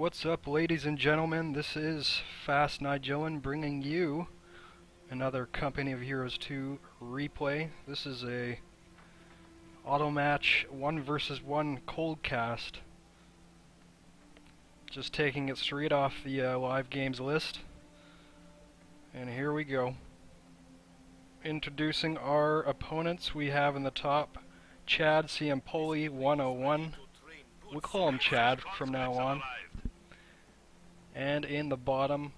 What's up, ladies and gentlemen? This is Fast Nigellan bringing you another Company of Heroes 2 replay. This is a Automatch 1v1 Coldcast. Just taking it straight off the live games list. And here we go. Introducing our opponents, we have in the top Chadcampoli101. We'll call him Chad from now on. And in the bottom,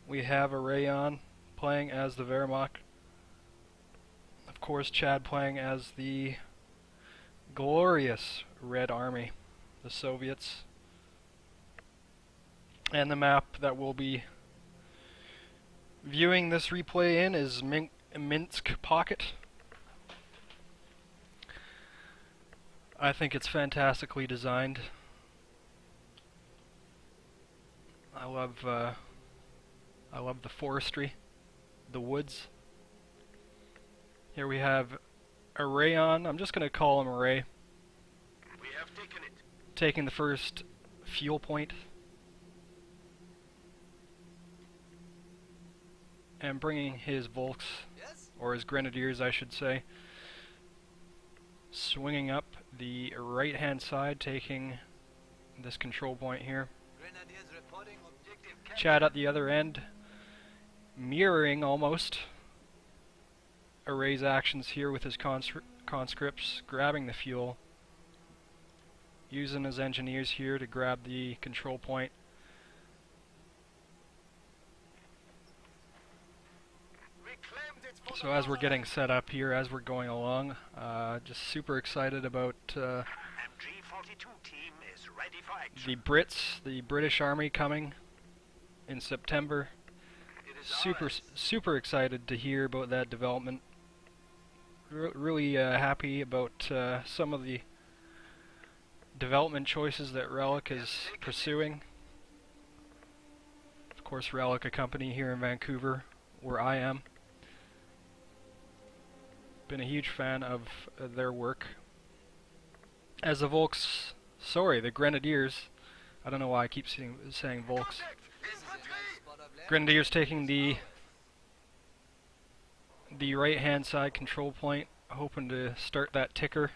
we have Arayon playing as the Wehrmacht. Of course, Chad playing as the glorious Red Army, the Soviets. And the map that we'll be viewing this replay in is Minsk Pocket. I think it's fantastically designed. I love the forestry, the woods. Here we have Arayon. I'm just going to call him Aray. We have taken it. Taking the first fuel point. And bringing his Volks, or his Grenadiers I should say, swinging up the right hand side, taking this control point here. Chad at the other end, mirroring almost Aray's actions here with his conscripts, grabbing the fuel, using his engineers here to grab the control point. So as we're getting set up here, as we're going along, just super excited about MG42 team is ready for action. the Brits, the British Army coming in September. Super excited to hear about that development. Really happy about some of the development choices that Relic is pursuing. Of course, Relic, a company here in Vancouver, where I am. Been a huge fan of their work. As the Volks, sorry, the Grenadiers. I don't know why I keep saying Volks. Grenadiers taking the right hand side control point, hoping to start that ticker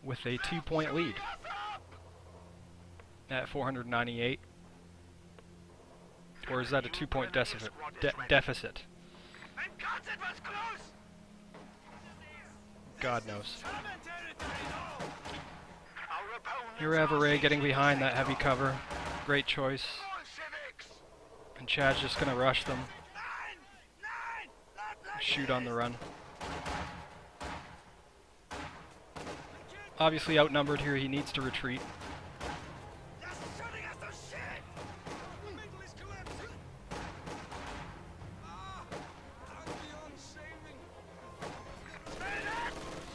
with a 2-point lead at 498. Or is that a 2-point deficit? God knows. Here we have Aray getting behind that heavy cover. Great choice. And Chad's just going to rush them. Shoot on the run. Obviously outnumbered here, he needs to retreat.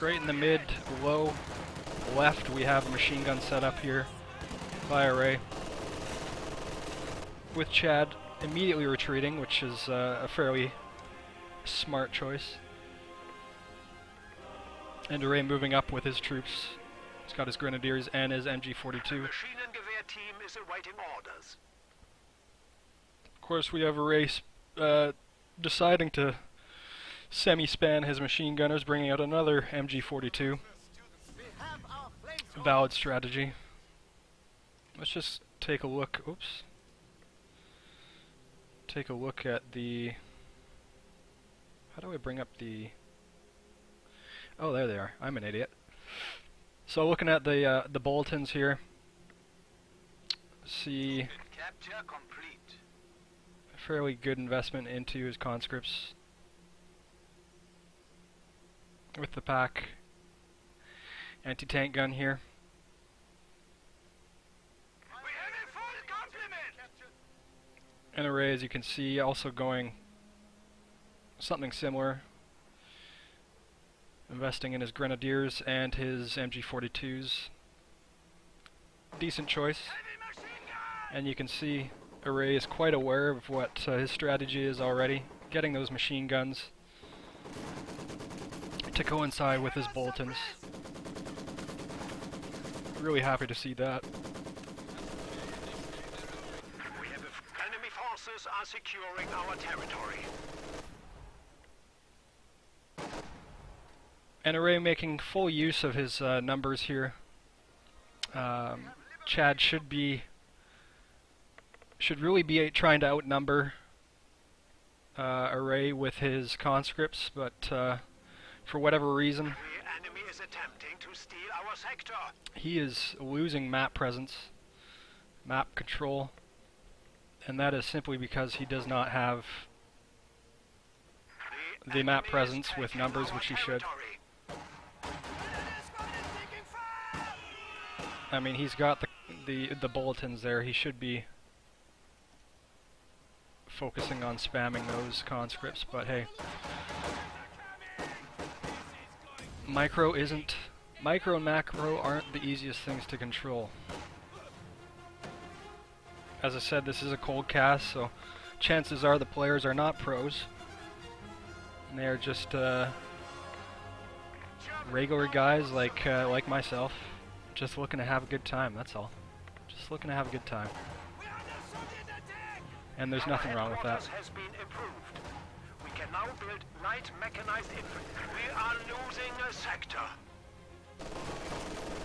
Right in the mid, low, left, we have a machine gun set up here by Aray. With Chad immediately retreating, which is a fairly smart choice. And Aray moving up with his troops. He's got his Grenadiers and his MG42. Machine and Gewehr team is awaiting orders. Of course, we have Aray deciding to semi-span his machine gunners, bringing out another MG42. Valid strategy. Let's just take a look. Oops. Take a look at the. How do I bring up the? Oh, there they are. I'm an idiot. So looking at the bulletins here. See. Capture complete. A fairly good investment into his conscripts. With the pack anti-tank gun here. We have a full complement. And Aray, as you can see, also going something similar. Investing in his Grenadiers and his MG42s. Decent choice. And you can see Aray is quite aware of what his strategy is already. Getting those machine guns to coincide with his bulletins. Really happy to see that. We have enemy forces are securing our territory. And Arayon making full use of his numbers here. Chad should really be trying to outnumber Arayon with his conscripts, but for whatever reason, The enemy is attempting to steal our sector. he is losing map presence, map control, and that is simply because he does not have the map presence with numbers, which he should. I mean, he's got the bulletins there. He should be focusing on spamming those conscripts, but hey. Micro and macro aren't the easiest things to control. As I said, this is a cold cast, so chances are the players are not pros. And they are just regular guys like myself, just looking to have a good time, that's all. Just looking to have a good time. And there's nothing wrong with that. Has been improved. We can now build light mechanized infantry. We are losing a sector.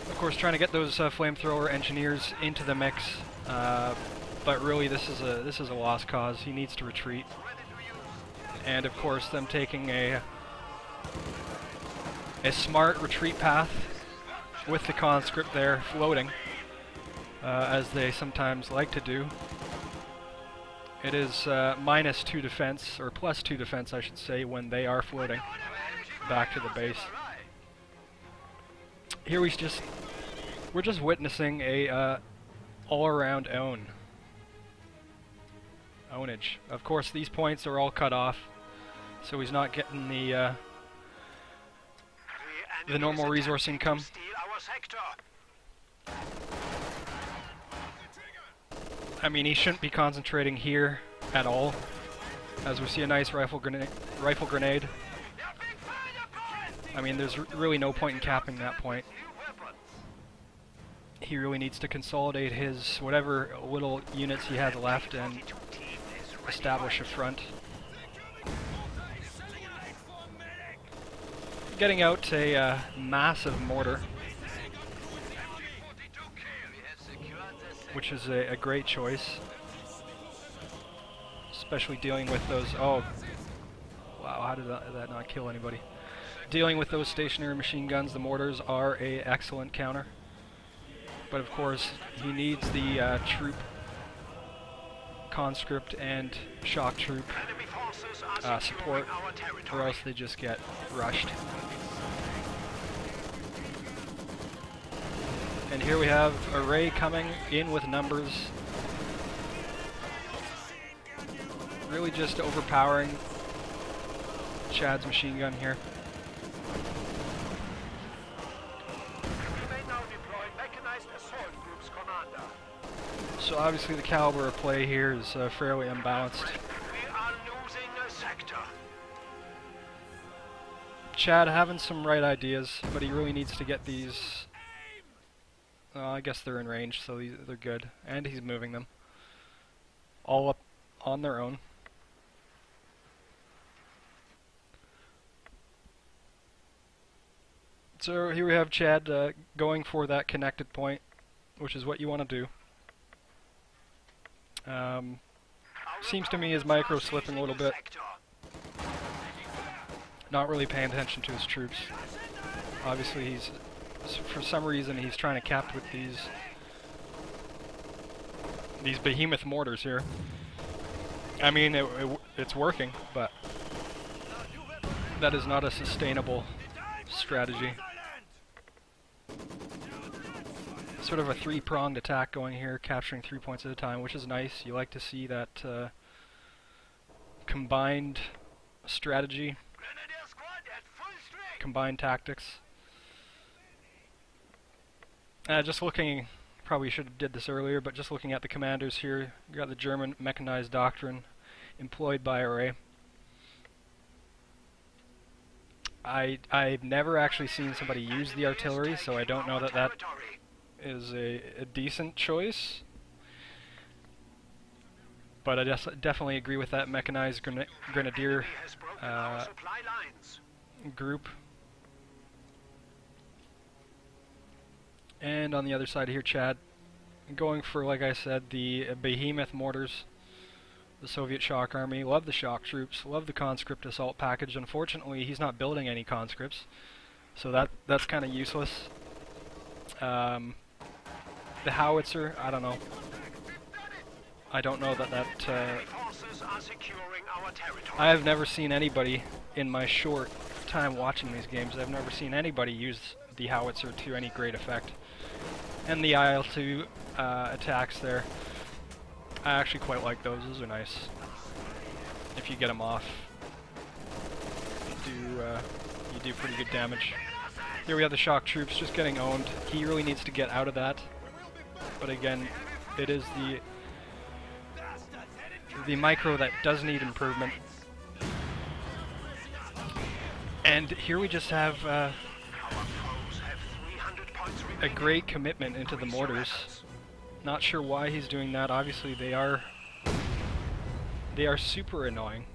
Of course, trying to get those flamethrower engineers into the mix, but really this is a lost cause. He needs to retreat, and of course, them taking a smart retreat path with the conscript there floating, as they sometimes like to do. It is -2 defense, or +2 defense, I should say, when they are floating back to the base. Here we're just witnessing a all-around ownage. Of course, these points are all cut off, so he's not getting the normal resource income. I mean, he shouldn't be concentrating here at all, as we see a nice rifle grenade. I mean, there's really no point in capping that point. He really needs to consolidate his whatever little units he has left and establish a front. Getting out a massive mortar, which is a great choice, especially dealing with those. Oh, wow! How did that not kill anybody? Dealing with those stationary machine guns, the mortars are a excellent counter. But of course, he needs the troop, conscript, and shock troop support, or else they just get rushed. And here we have Arayon coming in with numbers, really just overpowering Chad's machine gun here. So obviously the caliber of play here is fairly unbalanced. We are losing a sector. Chad having some right ideas, but he really needs to get these. I guess they're in range, so they're good. And he's moving them all up on their own. So here we have Chad going for that connected point, which is what you want to do. Seems to me his micro slipping a little bit. Not really paying attention to his troops. Obviously for some reason he's trying to cap with these behemoth mortars here. I mean, it's working, but that is not a sustainable strategy. Sort of a three-pronged attack going here, capturing 3 points at a time, which is nice. You like to see that combined strategy, combined tactics. Just looking, probably should have did this earlier, but just looking at the commanders here, you got the German mechanized doctrine employed by Arayon. I've never actually seen somebody use the artillery, so I don't know that is a decent choice. But I definitely agree with that mechanized grenadier group. And on the other side here, Chad, going for, like I said, the behemoth mortars, the Soviet shock army. Love the shock troops, love the conscript assault package. Unfortunately, he's not building any conscripts, so that's kind of useless. The howitzer, I don't know. I don't know that I have never seen anybody in my short time watching these games. I've never seen anybody use the howitzer to any great effect. And the IL-2 attacks there, I actually quite like those. Those are nice. If you get them off, you do pretty good damage. Here we have the shock troops just getting owned. He really needs to get out of that. But again, it is the micro that does need improvement. And here we just have a great commitment into the mortars. Not sure why he's doing that. Obviously they are super annoying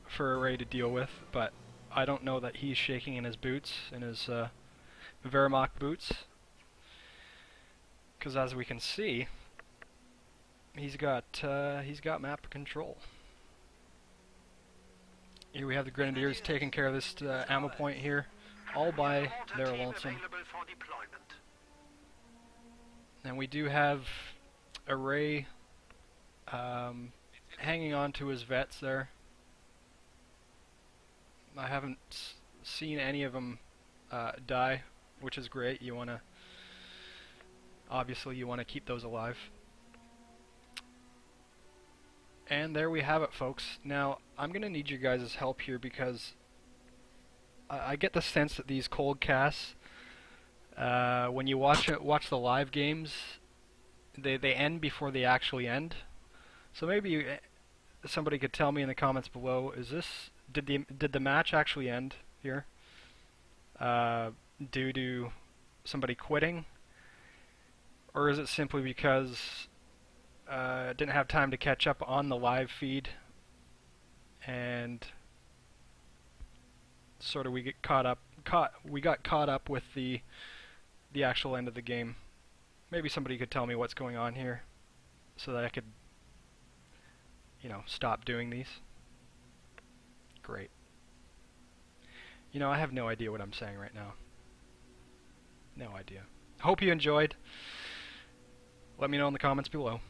for Array to deal with, but I don't know that he's shaking in his boots, in his Wehrmacht boots, because as we can see, he's got map control. Here we have the Grenadiers taking care of this ammo point here, all by their lonesome. And we do have Array hanging on to his vets there. I haven't seen any of them die, which is great. Obviously you want to keep those alive. And there we have it, folks. Now, I'm going to need your guys' help here because I get the sense that these cold casts, when you watch the live games, they end before they actually end. So maybe somebody could tell me in the comments below, did the match actually end here due to somebody quitting? Or is it simply because didn't have time to catch up on the live feed, and sort of we got caught up with the actual end of the game. Maybe somebody could tell me what's going on here, so that I could, stop doing these. Great. I have no idea what I'm saying right now. No idea. Hope you enjoyed. Let me know in the comments below.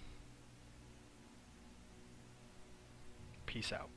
Peace out.